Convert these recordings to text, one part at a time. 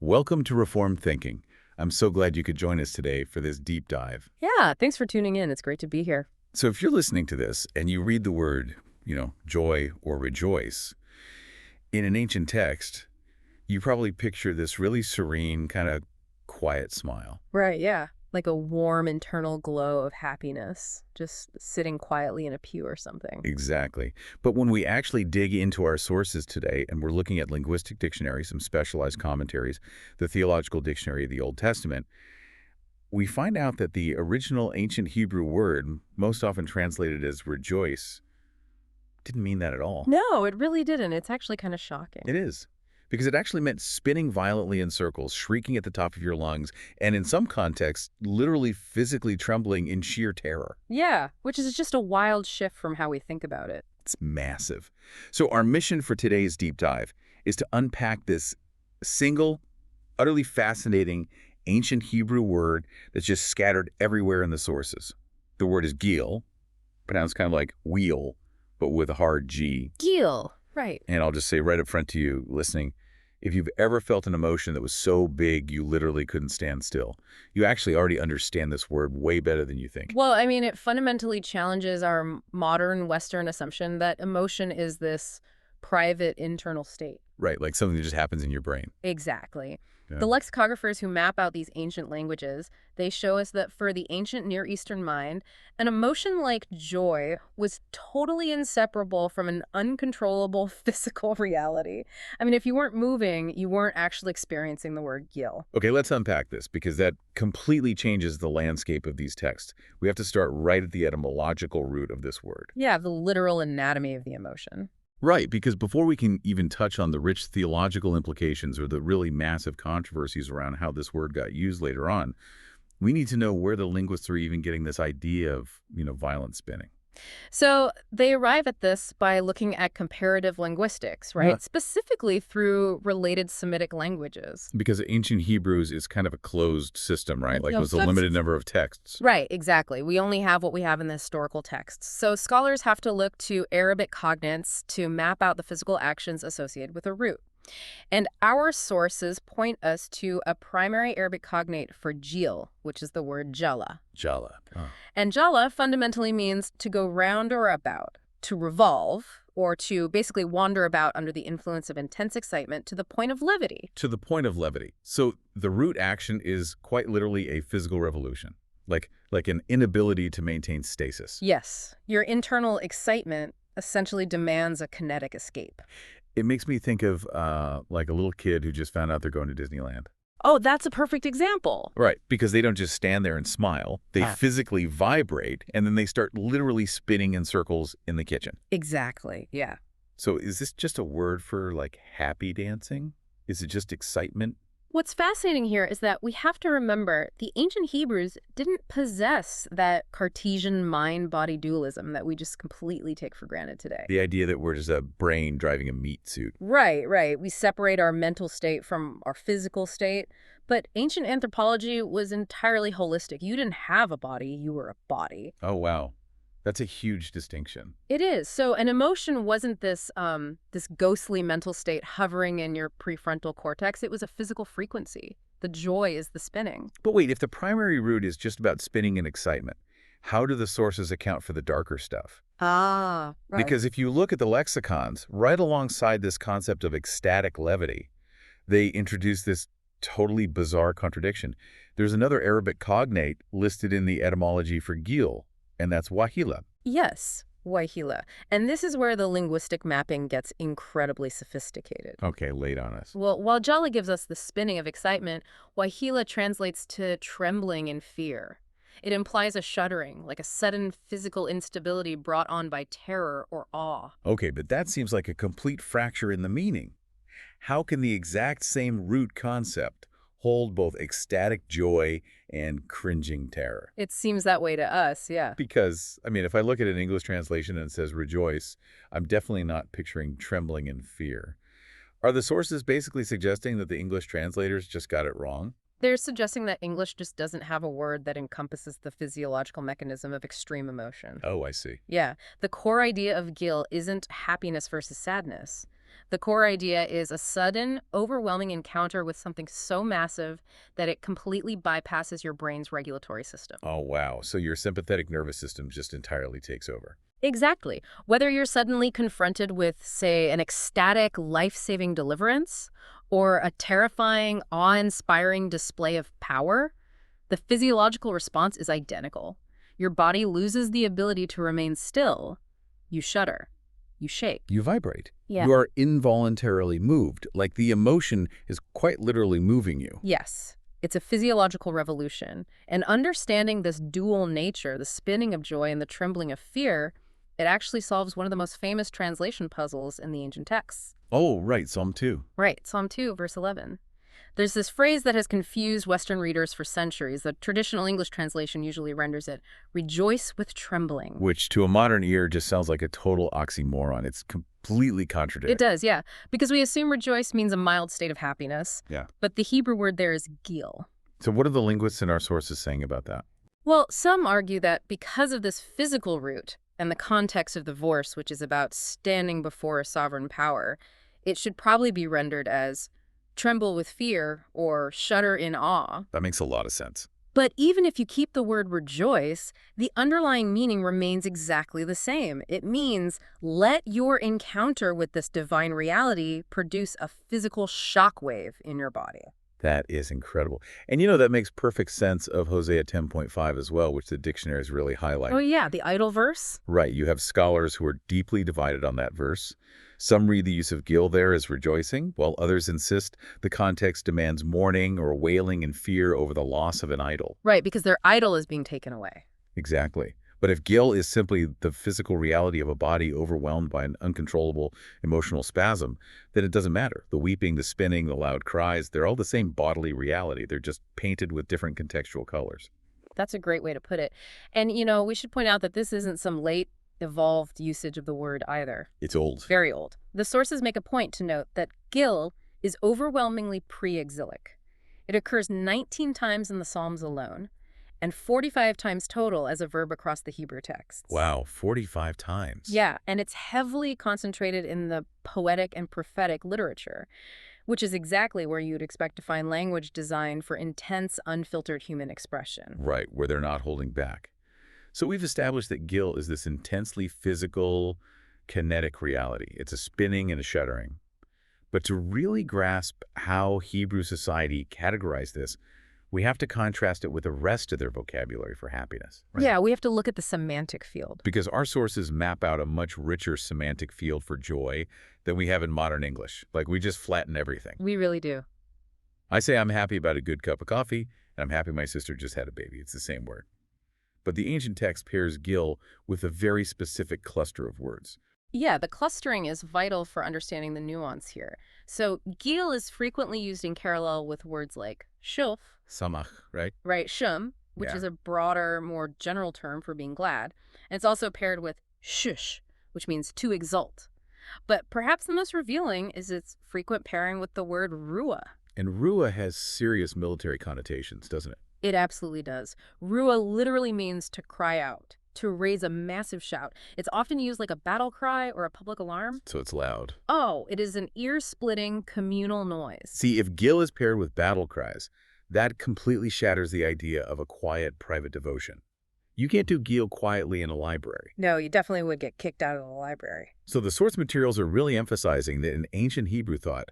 Welcome to Reformed Thinking. I'm so glad you could join us today for this deep dive. Yeah, thanks for tuning in. It's great to be here. So if you're listening to this and you read the word, joy or rejoice, in an ancient text, you probably picture this really serene, kind of quiet smile. Right, yeah. Like a warm internal glow of happiness, just sitting quietly in a pew or something. Exactly. But when we actually dig into our sources today and we're looking at linguistic dictionaries, some specialized commentaries, the theological dictionary of the Old Testament, we find out that the original ancient Hebrew word, most often translated as rejoice, didn't mean that at all. No, it really didn't. It's actually kind of shocking. It is. Because it actually meant spinning violently in circles, shrieking at the top of your lungs, and in some contexts, literally physically trembling in sheer terror. Yeah, which is just a wild shift from how we think about it. It's massive. So our mission for today's deep dive is to unpack this single, utterly fascinating ancient Hebrew word that's just scattered everywhere in the sources. The word is gil, pronounced kind of like wheel, but with a hard G. Gil, right. And I'll just say right up front to you listening, if you've ever felt an emotion that was so big you literally couldn't stand still, you actually already understand this word way better than you think. Well, I mean, it fundamentally challenges our modern Western assumption that emotion is this private internal state. Right, like something that just happens in your brain. Exactly. Yeah. The lexicographers who map out these ancient languages, they show us that for the ancient Near Eastern mind, an emotion like joy was totally inseparable from an uncontrollable physical reality. I mean, if you weren't moving, you weren't actually experiencing the word gil. Okay, let's unpack this because that completely changes the landscape of these texts. We have to start right at the etymological root of this word. Yeah, the literal anatomy of the emotion. Right, because before we can even touch on the rich theological implications or the really massive controversies around how this word got used later on, we need to know where the linguists are even getting this idea of, violent spinning. So they arrive at this by looking at comparative linguistics, right? Yeah. Specifically through related Semitic languages. Because ancient Hebrews is kind of a closed system, right? Like Yeah, it was a that's- limited number of texts. Right, exactly. We only have what we have in the historical texts. So scholars have to look to Arabic cognates to map out the physical actions associated with a root. And our sources point us to a primary Arabic cognate for jil, which is the word jāla. Jāla. Oh. And jāla fundamentally means to go round or about, to revolve, or to basically wander about under the influence of intense excitement to the point of levity. To the point of levity. So the root action is quite literally a physical revolution, like an inability to maintain stasis. Yes, your internal excitement essentially demands a kinetic escape. It makes me think of like a little kid who just found out they're going to Disneyland. Oh, that's a perfect example. Right, because they don't just stand there and smile. They physically vibrate, and then they start literally spinning in circles in the kitchen. Exactly, yeah. So is this just a word for, like, happy dancing? Is it just excitement? What's fascinating here is that we have to remember the ancient Hebrews didn't possess that Cartesian mind-body dualism that we just completely take for granted today. The idea that we're just a brain driving a meat suit. Right, right. We separate our mental state from our physical state. But ancient anthropology was entirely holistic. You didn't have a body, you were a body. Oh, wow. That's a huge distinction. It is. So an emotion wasn't this ghostly mental state hovering in your prefrontal cortex. It was a physical frequency. The joy is the spinning. But wait, if the primary root is just about spinning and excitement, how do the sources account for the darker stuff? Ah, right. Because if you look at the lexicons, right alongside this concept of ecstatic levity, they introduce this totally bizarre contradiction. There's another Arabic cognate listed in the etymology for gil, and that's wahila. Yes, wahila. And this is where the linguistic mapping gets incredibly sophisticated. Okay, lay it on us. Well, while jāla gives us the spinning of excitement, wahila translates to trembling in fear. It implies a shuddering, like a sudden physical instability brought on by terror or awe. Okay, but that seems like a complete fracture in the meaning. How can the exact same root concept hold both ecstatic joy and cringing terror? It seems that way to us, yeah. Because, I mean, if I look at an English translation and it says rejoice, I'm definitely not picturing trembling in fear. Are the sources basically suggesting that the English translators just got it wrong? They're suggesting that English just doesn't have a word that encompasses the physiological mechanism of extreme emotion. Oh, I see. Yeah, the core idea of gil isn't happiness versus sadness. The core idea is a sudden, overwhelming encounter with something so massive that it completely bypasses your brain's regulatory system. Oh, wow. So your sympathetic nervous system just entirely takes over. Exactly. Whether you're suddenly confronted with, say, an ecstatic, life-saving deliverance, or a terrifying, awe-inspiring display of power, the physiological response is identical. Your body loses the ability to remain still. You shudder. You shake. You vibrate. Yeah. You are involuntarily moved, like the emotion is quite literally moving you. Yes. It's a physiological revolution. And understanding this dual nature, the spinning of joy and the trembling of fear, it actually solves one of the most famous translation puzzles in the ancient texts. Oh, right, Psalm 2. Right, Psalm 2, verse 11. There's this phrase that has confused Western readers for centuries. The traditional English translation usually renders it, rejoice with trembling. Which to a modern ear just sounds like a total oxymoron. It's completely contradictory. It does, yeah, because we assume rejoice means a mild state of happiness. Yeah. But the Hebrew word there is gil. So what are the linguists in our sources saying about that? Well, some argue that because of this physical root and the context of the verse, which is about standing before a sovereign power, it should probably be rendered as tremble with fear or shudder in awe. That makes a lot of sense. But even if you keep the word rejoice, the underlying meaning remains exactly the same. It means let your encounter with this divine reality produce a physical shockwave in your body. That is incredible. And you know, that makes perfect sense of Hosea 10.5 as well, which the dictionaries really highlight. Oh yeah, the idle verse? Right, you have scholars who are deeply divided on that verse. Some read the use of gil there as rejoicing, while others insist the context demands mourning or wailing in fear over the loss of an idol. Right, because their idol is being taken away. Exactly. But if gil is simply the physical reality of a body overwhelmed by an uncontrollable emotional spasm, then it doesn't matter. The weeping, the spinning, the loud cries, they're all the same bodily reality. They're just painted with different contextual colors. That's a great way to put it. And, you know, we should point out that this isn't some late evolved usage of the word either. It's old. Very old. The sources make a point to note that gil is overwhelmingly pre-exilic. It occurs 19 times in the Psalms alone, and 45 times total as a verb across the Hebrew texts. Wow, 45 times. Yeah, and it's heavily concentrated in the poetic and prophetic literature, which is exactly where you'd expect to find language designed for intense, unfiltered human expression. Right, where they're not holding back. So we've established that gil is this intensely physical, kinetic reality. It's a spinning and a shuddering. But to really grasp how Hebrew society categorized this, we have to contrast it with the rest of their vocabulary for happiness. Right? Yeah, we have to look at the semantic field. Because our sources map out a much richer semantic field for joy than we have in modern English. Like, we just flatten everything. We really do. I say I'm happy about a good cup of coffee, and I'm happy my sister just had a baby. It's the same word. But the ancient text pairs gil with a very specific cluster of words. Yeah, the clustering is vital for understanding the nuance here. So gil is frequently used in parallel with words like shuf, Samach, right? right, shum, which Yeah. is a broader, more general term for being glad. And it's also paired with shush, which means to exult. But perhaps the most revealing is its frequent pairing with the word ruah. And ruah has serious military connotations, doesn't it? It absolutely does. Ruah literally means to cry out, to raise a massive shout. It's often used like a battle cry or a public alarm. So it's loud. Oh, it is an ear-splitting communal noise. See, if gil is paired with battle cries, that completely shatters the idea of a quiet, private devotion. You can't do gil quietly in a library. No, you definitely would get kicked out of the library. So the source materials are really emphasizing that in ancient Hebrew thought,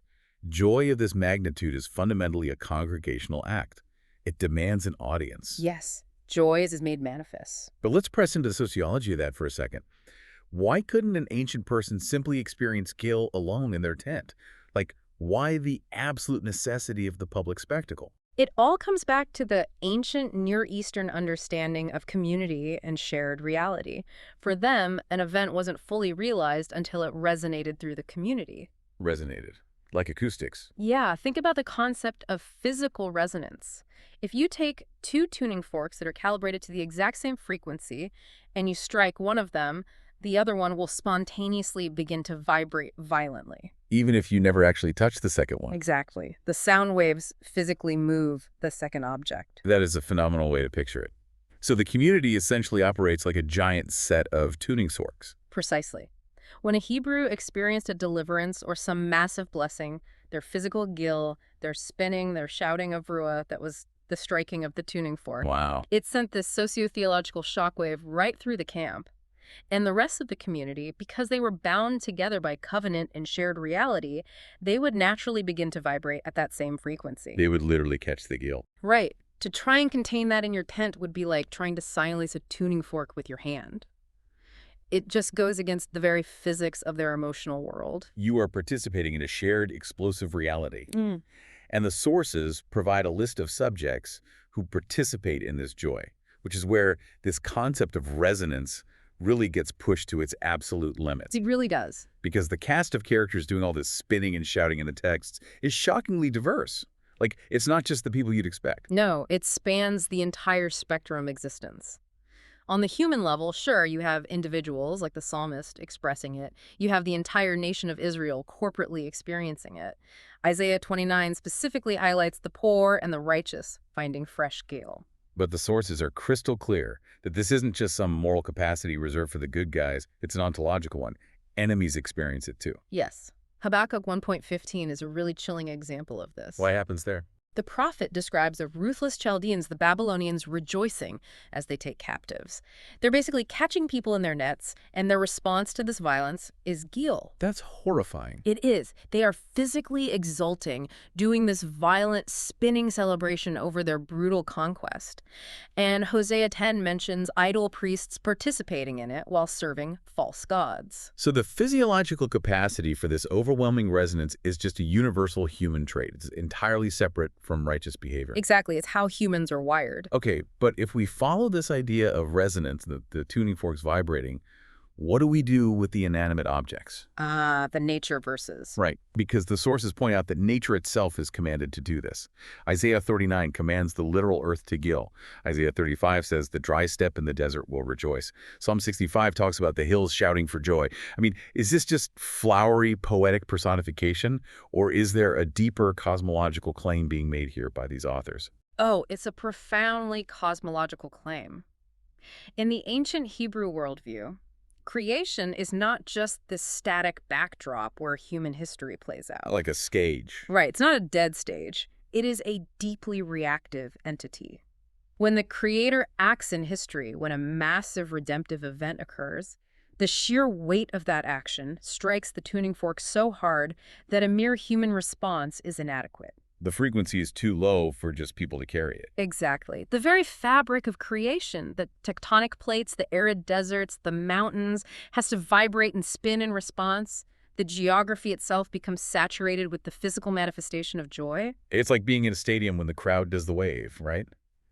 joy of this magnitude is fundamentally a congregational act. It demands an audience. Yes, joy is made manifest. But let's press into the sociology of that for a second. Why couldn't an ancient person simply experience gil alone in their tent? Like, why the absolute necessity of the public spectacle? It all comes back to the ancient Near Eastern understanding of community and shared reality. For them, an event wasn't fully realized until it resonated through the community. Resonated. Like acoustics. Yeah, think about the concept of physical resonance. If you take two tuning forks that are calibrated to the exact same frequency and you strike one of them, the other one will spontaneously begin to vibrate violently. Even if you never actually touch the second one. Exactly. The sound waves physically move the second object. That is a phenomenal way to picture it. So the community essentially operates like a giant set of tuning forks. Precisely. When a Hebrew experienced a deliverance or some massive blessing, their physical gil, their spinning, their shouting of ruah, that was the striking of the tuning fork, Wow. it sent this socio-theological shockwave right through the camp. And the rest of the community, because they were bound together by covenant and shared reality, they would naturally begin to vibrate at that same frequency. They would literally catch the gill. Right. To try and contain that in your tent would be like trying to silence a tuning fork with your hand. It just goes against the very physics of their emotional world. You are participating in a shared explosive reality. Mm. And the sources provide a list of subjects who participate in this joy, which is where this concept of resonance really gets pushed to its absolute limits. It really does. Because the cast of characters doing all this spinning and shouting in the texts is shockingly diverse. Like, it's not just the people you'd expect. No, it spans the entire spectrum of existence. On the human level, sure, you have individuals like the psalmist expressing it. You have the entire nation of Israel corporately experiencing it. Isaiah 29 specifically highlights the poor and the righteous finding fresh gale. But the sources are crystal clear that this isn't just some moral capacity reserved for the good guys. It's an ontological one. Enemies experience it too. Yes. Habakkuk 1.15 is a really chilling example of this. What happens there? The prophet describes the ruthless Chaldeans, the Babylonians, rejoicing as they take captives. They're basically catching people in their nets, and their response to this violence is gil. That's horrifying. It is. They are physically exulting, doing this violent, spinning celebration over their brutal conquest. And Hosea 10 mentions idol priests participating in it while serving false gods. So the physiological capacity for this overwhelming resonance is just a universal human trait. It's entirely separate from righteous behavior. Exactly. It's how humans are wired. Okay, but if we follow this idea of resonance, the tuning forks vibrating, what do we do with the inanimate objects? The nature verses. Right, because the sources point out that nature itself is commanded to do this. Isaiah 39 commands the literal earth to gill. Isaiah 35 says the dry steppe in the desert will rejoice. Psalm 65 talks about the hills shouting for joy. I mean, is this just flowery, poetic personification, or is there a deeper cosmological claim being made here by these authors? Oh, it's a profoundly cosmological claim. In the ancient Hebrew worldview, creation is not just this static backdrop where human history plays out. Like a stage. Right, it's not a dead stage. It is a deeply reactive entity. When the creator acts in history, when a massive redemptive event occurs, the sheer weight of that action strikes the tuning fork so hard that a mere human response is inadequate. The frequency is too low for just people to carry it. Exactly. The very fabric of creation, the tectonic plates, the arid deserts, the mountains, has to vibrate and spin in response. The geography itself becomes saturated with the physical manifestation of joy. It's like being in a stadium when the crowd does the wave, right?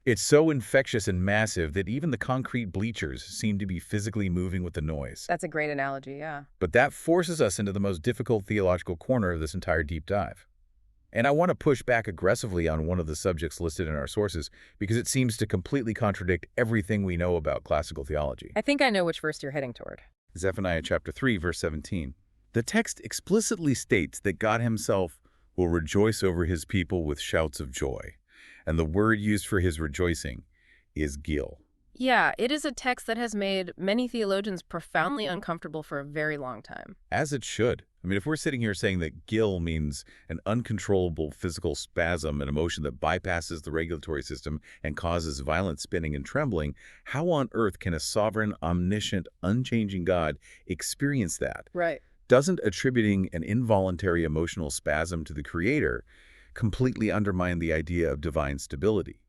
It's so infectious and massive that even the concrete bleachers seem to be physically moving with the noise. That's a great analogy, yeah. But that forces us into the most difficult theological corner of this entire deep dive. And I want to push back aggressively on one of the subjects listed in our sources because it seems to completely contradict everything we know about classical theology. I think I know which verse you're heading toward. Zephaniah chapter 3, verse 17. The text explicitly states that God himself will rejoice over his people with shouts of joy. And the word used for his rejoicing is gil. Yeah, it is a text that has made many theologians profoundly uncomfortable for a very long time. As it should. I mean, if we're sitting here saying that gil means an uncontrollable physical spasm, an emotion that bypasses the regulatory system and causes violent spinning and trembling, how on earth can a sovereign, omniscient, unchanging God experience that? Right. Doesn't attributing an involuntary emotional spasm to the Creator completely undermine the idea of divine stability?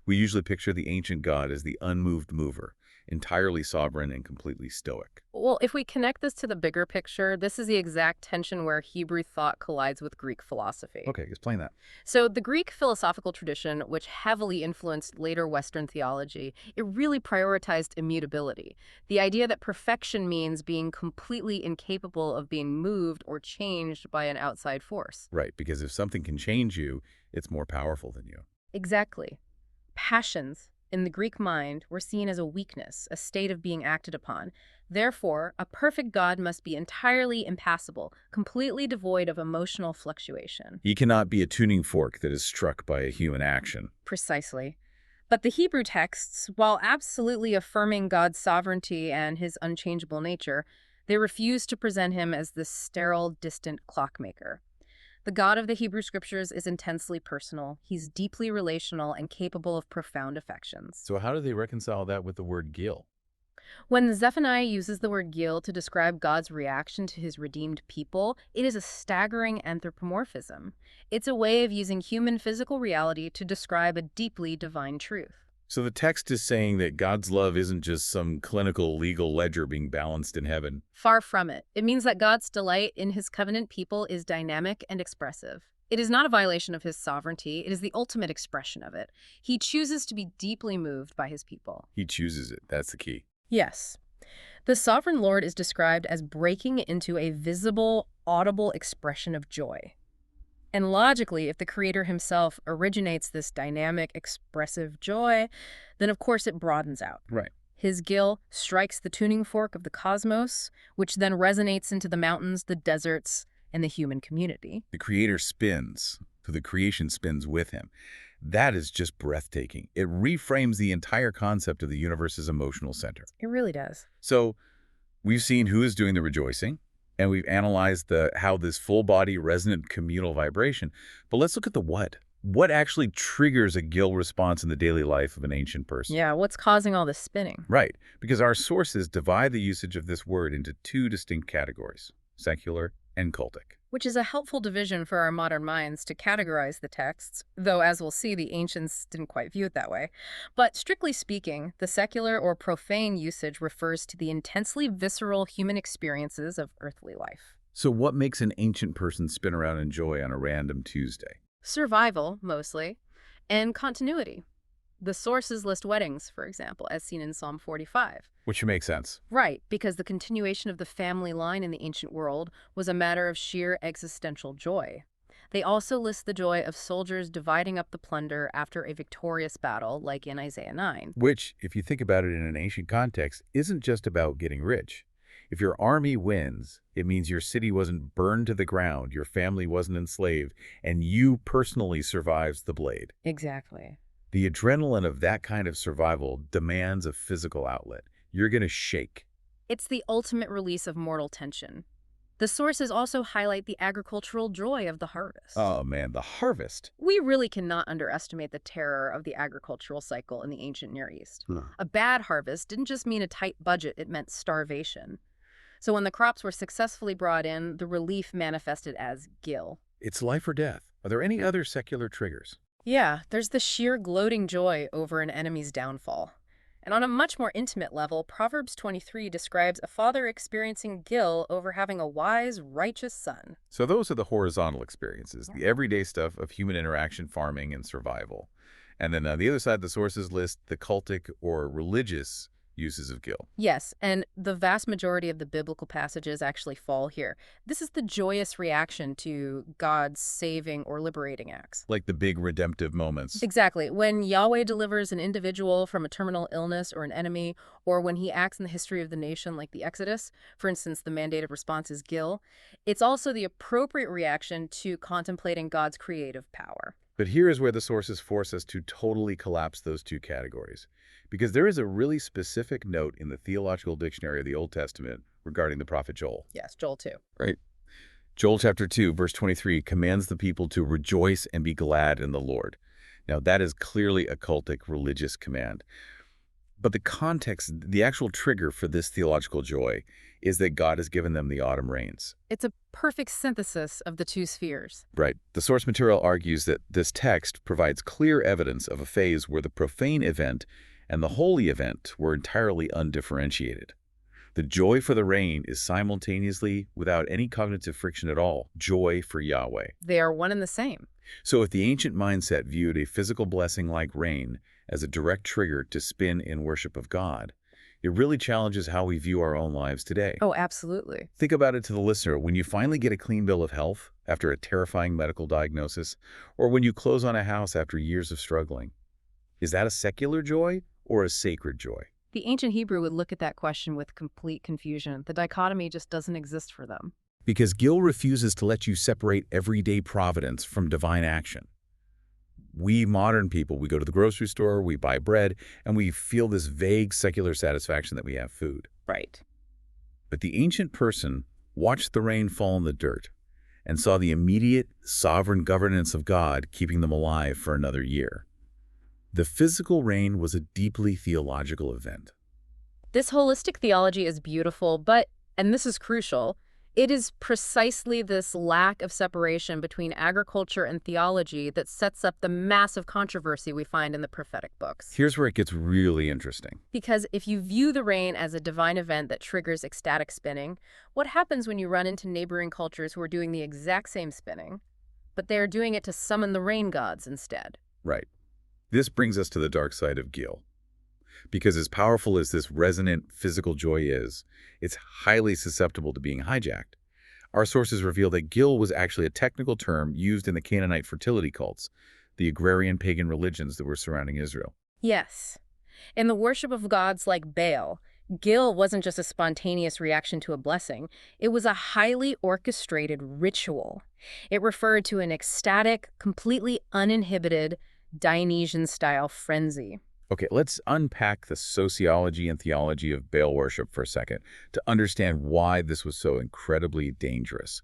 We usually picture the ancient God as the unmoved mover, entirely sovereign and completely stoic. Well, if we connect this to the bigger picture, this is the exact tension where Hebrew thought collides with Greek philosophy. Okay, explain that. So the Greek philosophical tradition, which heavily influenced later Western theology, it really prioritized immutability. The idea that perfection means being completely incapable of being moved or changed by an outside force. Right, because if something can change you, it's more powerful than you. Exactly. Passions, in the Greek mind, were seen as a weakness, a state of being acted upon. Therefore, a perfect God must be entirely impassible, completely devoid of emotional fluctuation. He cannot be a tuning fork that is struck by a human action. Precisely. But the Hebrew texts, while absolutely affirming God's sovereignty and his unchangeable nature, They refuse to present him as this sterile, distant clockmaker. The God of the Hebrew Scriptures is intensely personal. He's deeply relational and capable of profound affections. So how do they reconcile that with the word gil? When Zephaniah uses the word Gil to describe God's reaction to his redeemed people, it is a staggering anthropomorphism. It's a way of using human physical reality to describe a deeply divine truth. So the text is saying that God's love isn't just some clinical legal ledger being balanced in heaven. Far from it. It means that God's delight in his covenant people is dynamic and expressive. It is not a violation of his sovereignty. It is the ultimate expression of it. He chooses to be deeply moved by his people. He chooses it. That's the key. Yes. The sovereign Lord is described as breaking into a visible, audible expression of joy. And logically, if the Creator himself originates this dynamic, expressive joy, then of course it broadens out. Right. His Gil strikes the tuning fork of the cosmos, which then resonates into the mountains, the deserts, and the human community. The Creator spins, so the creation spins with him. That is just breathtaking. It reframes the entire concept of the universe's emotional center. It really does. So we've seen who is doing the rejoicing, and we've analyzed how this full-body resonant communal vibration. But let's look at the what. What actually triggers a Gil response in the daily life of an ancient person? Yeah, what's causing all this spinning? Right, because our sources divide the usage of this word into two distinct categories, secular and cultic. Which is a helpful division for our modern minds to categorize the texts, though as we'll see, the ancients didn't quite view it that way. But strictly speaking, the secular or profane usage refers to the intensely visceral human experiences of earthly life. So what makes an ancient person spin around in joy on a random Tuesday? Survival, mostly, and continuity. The sources list weddings, for example, as seen in Psalm 45. Which makes sense. Right, because the continuation of the family line in the ancient world was a matter of sheer existential joy. They also list the joy of soldiers dividing up the plunder after a victorious battle, like in Isaiah 9. Which, if you think about it in an ancient context, isn't just about getting rich. If your army wins, it means your city wasn't burned to the ground, your family wasn't enslaved, and you personally survives the blade. Exactly. The adrenaline of that kind of survival demands a physical outlet. You're going to shake. It's the ultimate release of mortal tension. The sources also highlight the agricultural joy of the harvest. Oh man, the harvest. We really cannot underestimate the terror of the agricultural cycle in the ancient Near East. No. A bad harvest didn't just mean a tight budget, it meant starvation. So when the crops were successfully brought in, the relief manifested as Gil. It's life or death. Are there any other secular triggers? Yeah, there's the sheer gloating joy over an enemy's downfall. And on a much more intimate level, Proverbs 23 describes a father experiencing Gil over having a wise, righteous son. So those are the horizontal experiences, the everyday stuff of human interaction, farming, and survival. And then on the other side, the sources list the cultic or religious uses of Gil. Yes, and the vast majority of the biblical passages actually fall here. This is the joyous reaction to God's saving or liberating acts. Like the big redemptive moments. Exactly. When Yahweh delivers an individual from a terminal illness or an enemy, or when he acts in the history of the nation like the Exodus, for instance, the mandated response is Gil, it's also the appropriate reaction to contemplating God's creative power. But here is where the sources force us to totally collapse those two categories. Because there is a really specific note in the Theological Dictionary of the Old Testament regarding the prophet Joel. Yes, Joel 2. Right. Joel chapter 2, verse 23 commands the people to rejoice and be glad in the Lord. Now, that is clearly a cultic religious command. But the context, the actual trigger for this theological joy is that God has given them the autumn rains. It's a perfect synthesis of the two spheres. Right. The source material argues that this text provides clear evidence of a phase where the profane event and the holy event were entirely undifferentiated. The joy for the rain is simultaneously, without any cognitive friction at all, joy for Yahweh. They are one and the same. So if the ancient mindset viewed a physical blessing like rain as a direct trigger to spin in worship of God, it really challenges how we view our own lives today. Oh, absolutely. Think about it to the listener. When you finally get a clean bill of health after a terrifying medical diagnosis, or when you close on a house after years of struggling, is that a secular joy or a sacred joy? The ancient Hebrew would look at that question with complete confusion. The dichotomy just doesn't exist for them. Because Gil refuses to let you separate everyday providence from divine action. We modern people, we go to the grocery store, we buy bread, and we feel this vague secular satisfaction that we have food. Right. But the ancient person watched the rain fall in the dirt and saw the immediate, sovereign governance of God keeping them alive for another year. The physical rain was a deeply theological event. This holistic theology is beautiful, but, and this is crucial, it is precisely this lack of separation between agriculture and theology that sets up the massive controversy we find in the prophetic books. Here's where it gets really interesting. Because if you view the rain as a divine event that triggers ecstatic spinning, what happens when you run into neighboring cultures who are doing the exact same spinning, but they are doing it to summon the rain gods instead? Right. This brings us to the dark side of Gil. Because as powerful as this resonant physical joy is, it's highly susceptible to being hijacked. Our sources reveal that Gil was actually a technical term used in the Canaanite fertility cults, the agrarian pagan religions that were surrounding Israel. Yes. In the worship of gods like Baal, Gil wasn't just a spontaneous reaction to a blessing. It was a highly orchestrated ritual. It referred to an ecstatic, completely uninhibited, Dionysian-style frenzy. Okay, let's unpack the sociology and theology of Baal worship for a second to understand why this was so incredibly dangerous.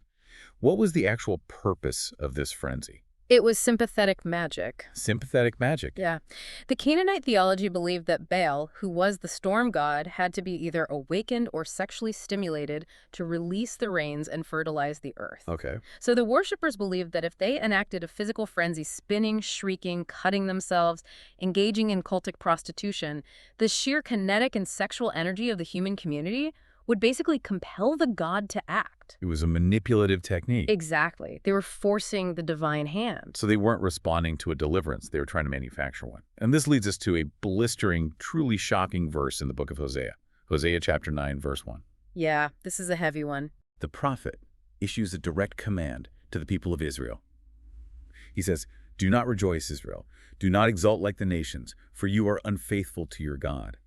What was the actual purpose of this frenzy? It was sympathetic magic. Sympathetic magic. Yeah. The Canaanite theology believed that Baal, who was the storm god, had to be either awakened or sexually stimulated to release the rains and fertilize the earth. Okay. So the worshippers believed that if they enacted a physical frenzy, spinning, shrieking, cutting themselves, engaging in cultic prostitution, the sheer kinetic and sexual energy of the human community would basically compel the god to act. It was a manipulative technique. Exactly. They were forcing the divine hand. So they weren't responding to a deliverance. They were trying to manufacture one. And this leads us to a blistering, truly shocking verse in the book of Hosea. Hosea chapter 9, verse 1. Yeah, this is a heavy one. The prophet issues a direct command to the people of Israel. He says, "Do not rejoice, Israel. Do not exult like the nations, for you are unfaithful to your God."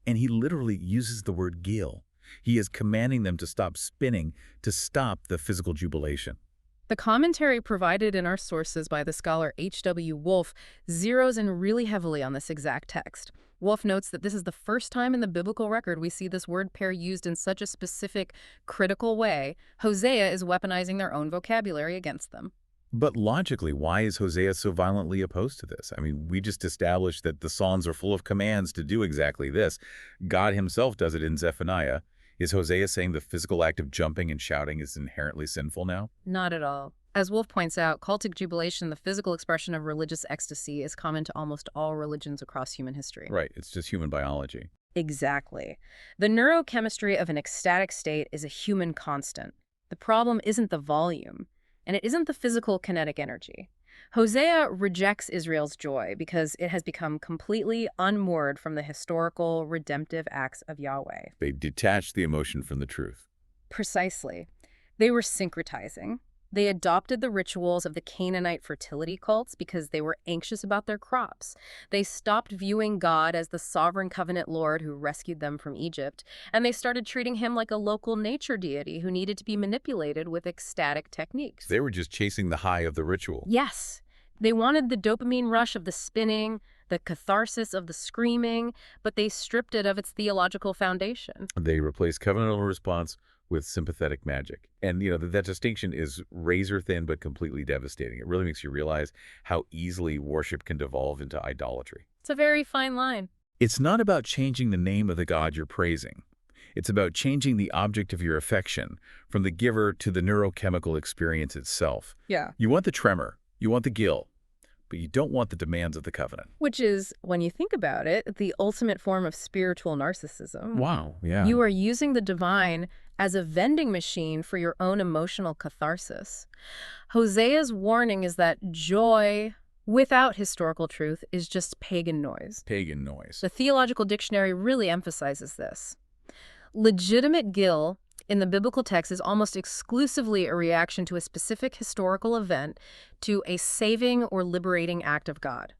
And he literally uses the word Gil. He is commanding them to stop spinning, to stop the physical jubilation. The commentary provided in our sources by the scholar H.W. Wolf zeroes in really heavily on this exact text. Wolf notes that this is the first time in the biblical record we see this word pair used in such a specific, critical way. Hosea is weaponizing their own vocabulary against them. But logically, why is Hosea so violently opposed to this? I mean, we just established that the Psalms are full of commands to do exactly this. God himself does it in Zephaniah. Is Hosea saying the physical act of jumping and shouting is inherently sinful now? Not at all. As Wolf points out, cultic jubilation, the physical expression of religious ecstasy, is common to almost all religions across human history. Right, it's just human biology. Exactly. The neurochemistry of an ecstatic state is a human constant. The problem isn't the volume, and it isn't the physical kinetic energy. Hosea rejects Israel's joy because it has become completely unmoored from the historical, redemptive acts of Yahweh. They detached the emotion from the truth. Precisely. They were syncretizing. They adopted the rituals of the Canaanite fertility cults because they were anxious about their crops. They stopped viewing God as the sovereign covenant Lord who rescued them from Egypt, and they started treating him like a local nature deity who needed to be manipulated with ecstatic techniques. They were just chasing the high of the ritual. Yes. They wanted the dopamine rush of the spinning, the catharsis of the screaming, but they stripped it of its theological foundation. They replaced covenantal response with sympathetic magic. And, that distinction is razor thin but completely devastating. It really makes you realize how easily worship can devolve into idolatry. It's a very fine line. It's not about changing the name of the God you're praising. It's about changing the object of your affection from the giver to the neurochemical experience itself. Yeah. You want the tremor, you want the Gil, but you don't want the demands of the covenant. Which is, when you think about it, the ultimate form of spiritual narcissism. Wow, yeah. You are using the divine as a vending machine for your own emotional catharsis. Hosea's warning is that joy without historical truth is just pagan noise. Pagan noise. The Theological Dictionary really emphasizes this. Legitimate Gil in the biblical text is almost exclusively a reaction to a specific historical event, to a saving or liberating act of God.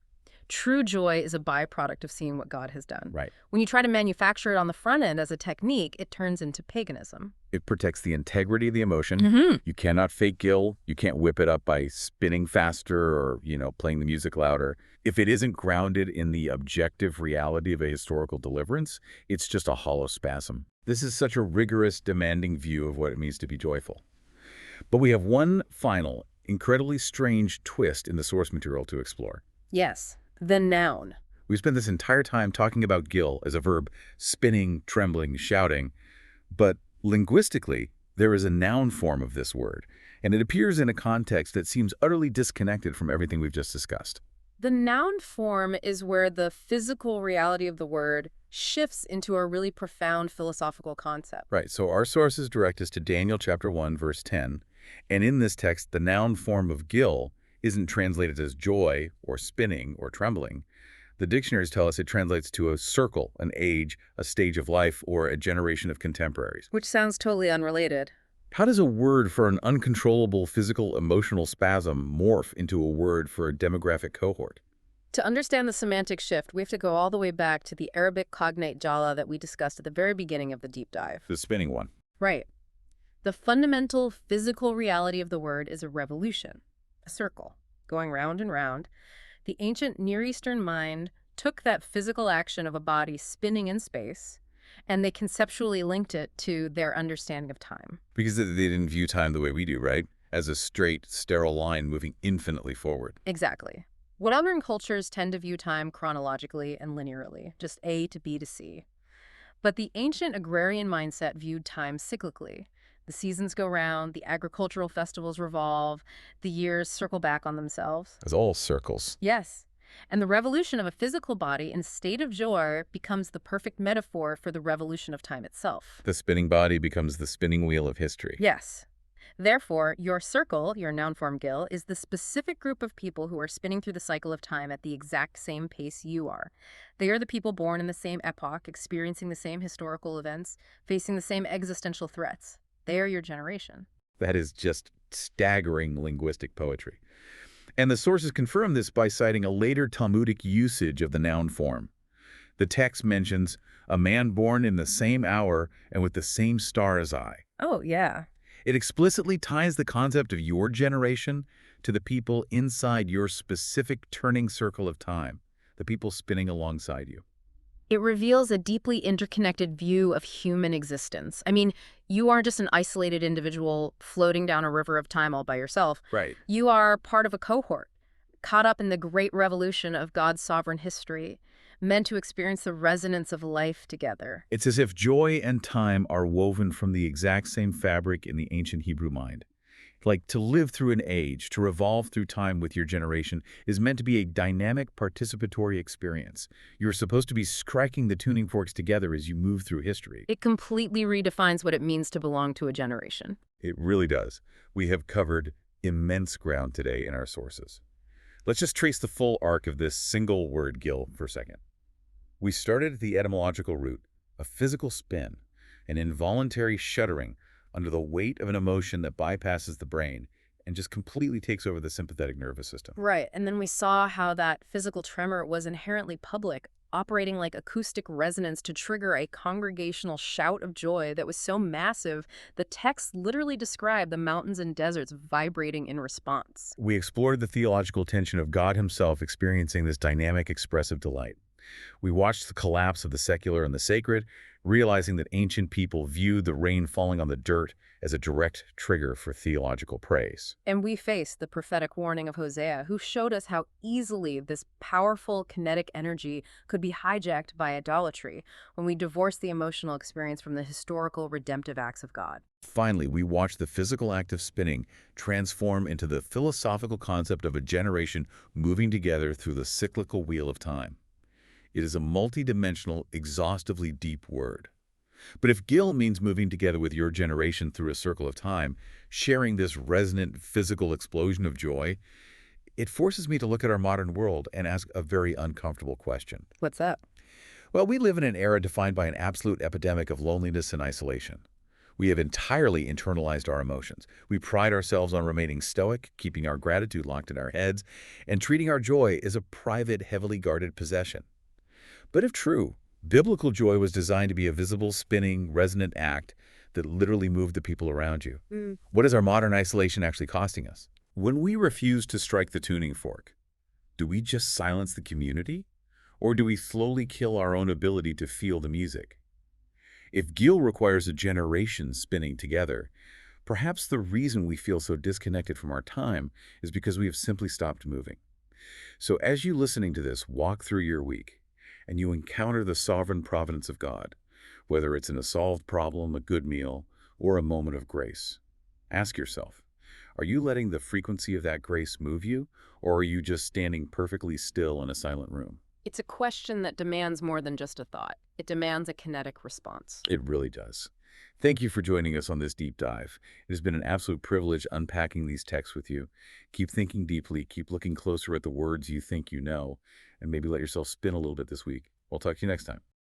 True joy is a byproduct of seeing what God has done. Right. When you try to manufacture it on the front end as a technique, it turns into paganism. It protects the integrity of the emotion. Mm-hmm. You cannot fake guilt. You can't whip it up by spinning faster or, playing the music louder. If it isn't grounded in the objective reality of a historical deliverance, it's just a hollow spasm. This is such a rigorous, demanding view of what it means to be joyful. But we have one final, incredibly strange twist in the source material to explore. Yes, the noun. We spent this entire time talking about gil as a verb, spinning, trembling, shouting. But linguistically, there is a noun form of this word, and it appears in a context that seems utterly disconnected from everything we've just discussed. The noun form is where the physical reality of the word shifts into a really profound philosophical concept. Right, so our sources direct us to Daniel chapter 1, verse 10, and in this text, the noun form of gil isn't translated as joy or spinning or trembling. The dictionaries tell us it translates to a circle, an age, a stage of life, or a generation of contemporaries. Which sounds totally unrelated. How does a word for an uncontrollable physical emotional spasm morph into a word for a demographic cohort? To understand the semantic shift, we have to go all the way back to the Arabic cognate jāla that we discussed at the very beginning of the deep dive. The spinning one. Right. The fundamental physical reality of the word is a revolution, a circle, going round and round. The ancient Near Eastern mind took that physical action of a body spinning in space, and they conceptually linked it to their understanding of time. Because they didn't view time the way we do, right? As a straight, sterile line moving infinitely forward. Exactly. Modern cultures tend to view time chronologically and linearly, just A to B to C. But the ancient agrarian mindset viewed time cyclically. The seasons go round, the agricultural festivals revolve, the years circle back on themselves. As all circles. Yes. And the revolution of a physical body in a state of joy becomes the perfect metaphor for the revolution of time itself. The spinning body becomes the spinning wheel of history. Yes. Therefore, your circle, your noun form gil, is the specific group of people who are spinning through the cycle of time at the exact same pace you are. They are the people born in the same epoch, experiencing the same historical events, facing the same existential threats. They are your generation. That is just staggering linguistic poetry. And the sources confirm this by citing a later Talmudic usage of the noun form. The text mentions, "a man born in the same hour and with the same star as I." Oh, yeah. It explicitly ties the concept of your generation to the people inside your specific turning circle of time, the people spinning alongside you. It reveals a deeply interconnected view of human existence. I mean, you aren't just an isolated individual floating down a river of time all by yourself. Right. You are part of a cohort, caught up in the great revolution of God's sovereign history, meant to experience the resonance of life together. It's as if joy and time are woven from the exact same fabric in the ancient Hebrew mind. Like, to live through an age, to revolve through time with your generation, is meant to be a dynamic, participatory experience. You're supposed to be striking the tuning forks together as you move through history. It completely redefines what it means to belong to a generation. It really does. We have covered immense ground today in our sources. Let's just trace the full arc of this single word gil for a second. We started at the etymological root, a physical spin, an involuntary shuddering under the weight of an emotion that bypasses the brain and just completely takes over the sympathetic nervous system. Right, and then we saw how that physical tremor was inherently public, operating like acoustic resonance to trigger a congregational shout of joy that was so massive, the text literally described the mountains and deserts vibrating in response. We explored the theological tension of God himself experiencing this dynamic, expressive delight. We watched the collapse of the secular and the sacred, realizing that ancient people viewed the rain falling on the dirt as a direct trigger for theological praise. And we faced the prophetic warning of Hosea, who showed us how easily this powerful kinetic energy could be hijacked by idolatry when we divorce the emotional experience from the historical redemptive acts of God. Finally, we watched the physical act of spinning transform into the philosophical concept of a generation moving together through the cyclical wheel of time. It is a multidimensional, exhaustively deep word. But if gil means moving together with your generation through a circle of time, sharing this resonant physical explosion of joy, it forces me to look at our modern world and ask a very uncomfortable question. What's that? Well, we live in an era defined by an absolute epidemic of loneliness and isolation. We have entirely internalized our emotions. We pride ourselves on remaining stoic, keeping our gratitude locked in our heads, and treating our joy as a private, heavily guarded possession. But if true, biblical joy was designed to be a visible, spinning, resonant act that literally moved the people around you. What is our modern isolation actually costing us? When we refuse to strike the tuning fork, do we just silence the community? Or do we slowly kill our own ability to feel the music? If Gil requires a generation spinning together, perhaps the reason we feel so disconnected from our time is because we have simply stopped moving. So as you listening to this walk through your week, and you encounter the sovereign providence of God, whether it's in a solved problem, a good meal, or a moment of grace, ask yourself, are you letting the frequency of that grace move you, or are you just standing perfectly still in a silent room? It's a question that demands more than just a thought. It demands a kinetic response. It really does. Thank you for joining us on this deep dive. It has been an absolute privilege unpacking these texts with you. Keep thinking deeply, keep looking closer at the words you think you know, and maybe let yourself spin a little bit this week. We'll talk to you next time.